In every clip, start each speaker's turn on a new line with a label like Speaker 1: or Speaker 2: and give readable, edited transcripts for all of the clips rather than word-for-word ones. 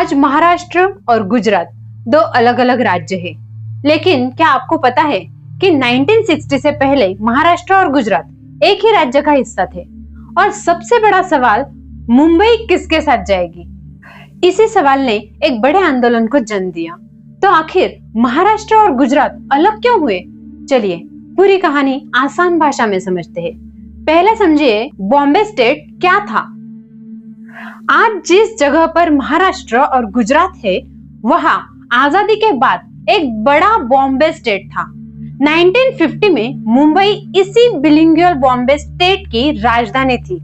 Speaker 1: आज महाराष्ट्र और गुजरात दो अलग अलग राज्य हैं, लेकिन क्या आपको पता है कि 1960 से पहले महाराष्ट्र और गुजरात एक ही राज्य का हिस्सा थे। और सबसे बड़ा सवाल, मुंबई किसके साथ जाएगी? इसी सवाल ने एक बड़े आंदोलन को जन्म दिया। तो आखिर महाराष्ट्र और गुजरात अलग क्यों हुए? चलिए पूरी कहानी आसान भाषा में समझते हैं। पहले समझिए बॉम्बे स्टेट क्या था। आज जिस जगह पर महाराष्ट्र और गुजरात है, वहां आजादी के बाद एक बड़ा बॉम्बे स्टेट था। 1950 में मुंबई इसी बिलिंगुअल बॉम्बे स्टेट की राजधानी थी।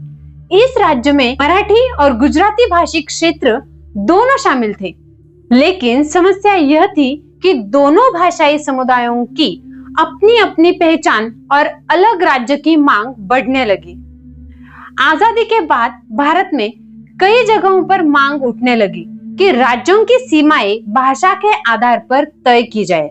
Speaker 1: इस राज्य में मराठी और गुजराती भाषिक क्षेत्र दोनों शामिल थे, लेकिन समस्या यह थी कि दोनों भाषाई समुदायों की अपनी अपनी पहचान और अलग राज्य की मांग बढ़ने लगी। आजादी के बाद भारत में कई जगहों पर मांग उठने लगी कि राज्यों की सीमाएं भाषा के आधार पर तय की जाए।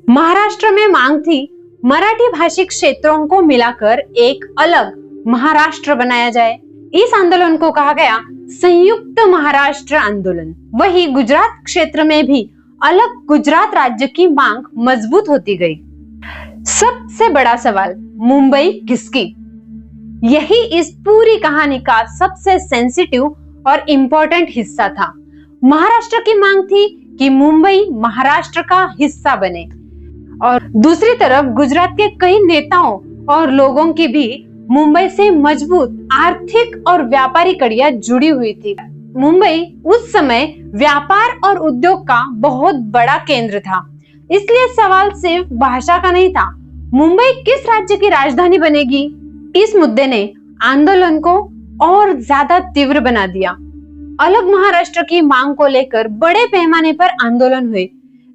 Speaker 1: महाराष्ट्र में मांग थी मराठी भाषिक क्षेत्रों को मिलाकर एक अलग महाराष्ट्र बनाया जाए। इस आंदोलन को कहा गया संयुक्त महाराष्ट्र आंदोलन। वही गुजरात क्षेत्र में भी अलग गुजरात राज्य की मांग मजबूत होती गई। सबसे बड़ा सवाल, मुंबई किसकी? यही इस पूरी कहानी का सबसे सेंसिटिव और इम्पोर्टेंट हिस्सा था। महाराष्ट्र की मांग थी कि मुंबई महाराष्ट्र का हिस्सा बने, और दूसरी तरफ गुजरात के कई नेताओं और लोगों की भी मुंबई से मजबूत आर्थिक और व्यापारी कड़ियां जुड़ी हुई थी। मुंबई उस समय व्यापार और उद्योग का बहुत बड़ा केंद्र था, इसलिए सवाल सिर्फ भाषा का नहीं था, मुंबई किस राज्य की राजधानी बनेगी? इस मुद्दे ने आंदोलन को और ज्यादा तीव्र बना दिया। अलग महाराष्ट्र की मांग को लेकर बड़े पैमाने पर आंदोलन हुए।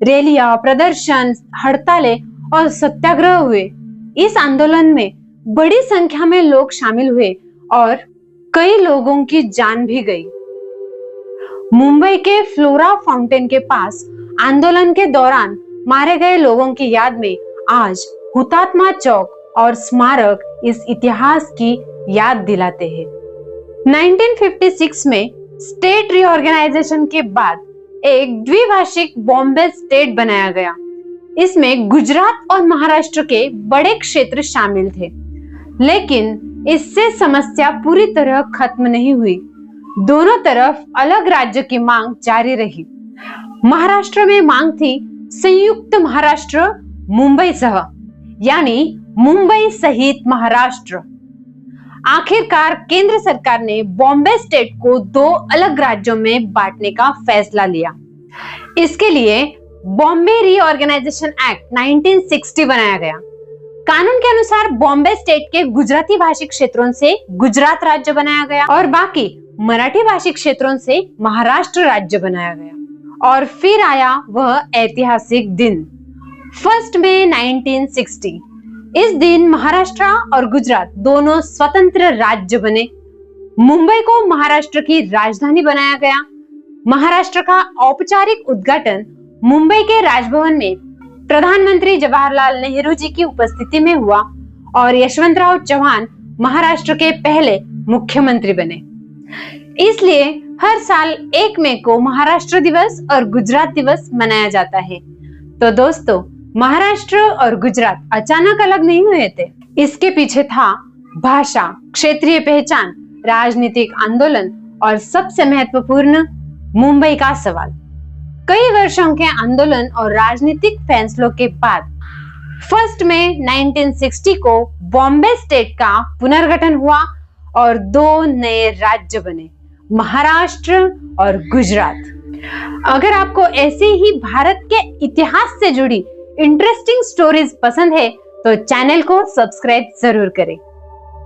Speaker 1: रैलियां, प्रदर्शन, हड़तालें और सत्याग्रह हुए। इस आंदोलन में बड़ी संख्या में लोग शामिल हुए और कई लोगों की जान भी गई। मुंबई के फ्लोरा फाउंटेन के पास आंदोलन के दौरान मारे गए लोगों की याद में आज हुतात्मा चौक और स्मारक इस इतिहास की याद दिलाते हैं। 1956 में स्टेट रीऑर्गेनाइजेशन के बाद एक द्विभाषिक बॉम्बे स्टेट बनाया गया। इसमें गुजरात और महाराष्ट्र के बड़े क्षेत्र शामिल थे, लेकिन इससे समस्या पूरी तरह खत्म नहीं हुई। दोनों तरफ अलग राज्य की मांग जारी रही। महाराष्ट्र में मांग थी संयुक्त महाराष्ट्र मुंबई सह, यानी मुंबई सहित महाराष्ट्र। आखिरकार केंद्र सरकार ने बॉम्बे स्टेट को दो अलग राज्यों में बांटने का फैसला लिया। इसके लिए बॉम्बे रीऑर्गेनाइजेशन एक्ट 1960 बनाया गया। कानून के अनुसार बॉम्बे स्टेट के गुजराती भाषिक क्षेत्रों से गुजरात राज्य बनाया गया और बाकी मराठी भाषिक क्षेत्रों से महाराष्ट्र राज्य बनाया गया। और फिर आया वह ऐतिहासिक दिन, 1 मई 1960। इस दिन महाराष्ट्र और गुजरात दोनों स्वतंत्र राज्य बने। मुंबई को महाराष्ट्र की राजधानी बनाया गया। महाराष्ट्र का औपचारिक उद्घाटन मुंबई के राजभवन में प्रधानमंत्री जवाहरलाल नेहरू जी की उपस्थिति में हुआ और यशवंतराव चौहान महाराष्ट्र के पहले मुख्यमंत्री बने। इसलिए हर साल 1 मई को महाराष्ट्र दिवस और गुजरात दिवस मनाया जाता है। तो दोस्तों, महाराष्ट्र और गुजरात अचानक अलग नहीं हुए थे। इसके पीछे था भाषा, क्षेत्रीय पहचान, राजनीतिक आंदोलन और सबसे महत्वपूर्ण मुंबई का सवाल। कई वर्षों के आंदोलन और राजनीतिक फैसलों के बाद 1 मई 1960 को बॉम्बे स्टेट का पुनर्गठन हुआ और दो नए राज्य बने, महाराष्ट्र और गुजरात। अगर आपको ऐसे ही भारत के इतिहास से जुड़ी इंटरेस्टिंग स्टोरीज पसंद है तो चैनल को सब्सक्राइब जरूर करें।